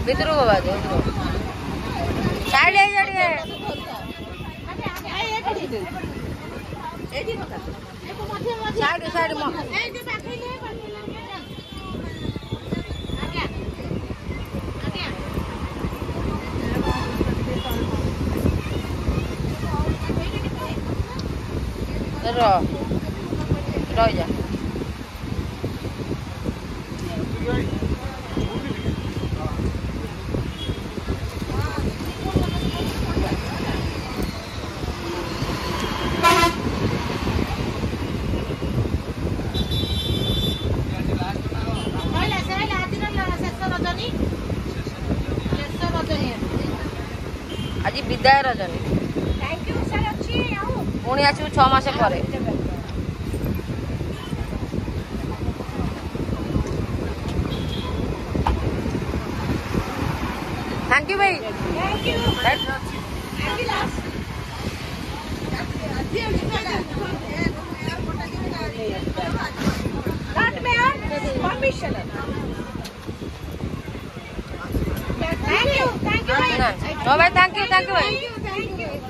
भीतर को बाजू साइड साइड साइड मो रह जा आज विदाय रजनी पुणी आसू 6 मास पर थैंक यू भाई थैंक यू भाई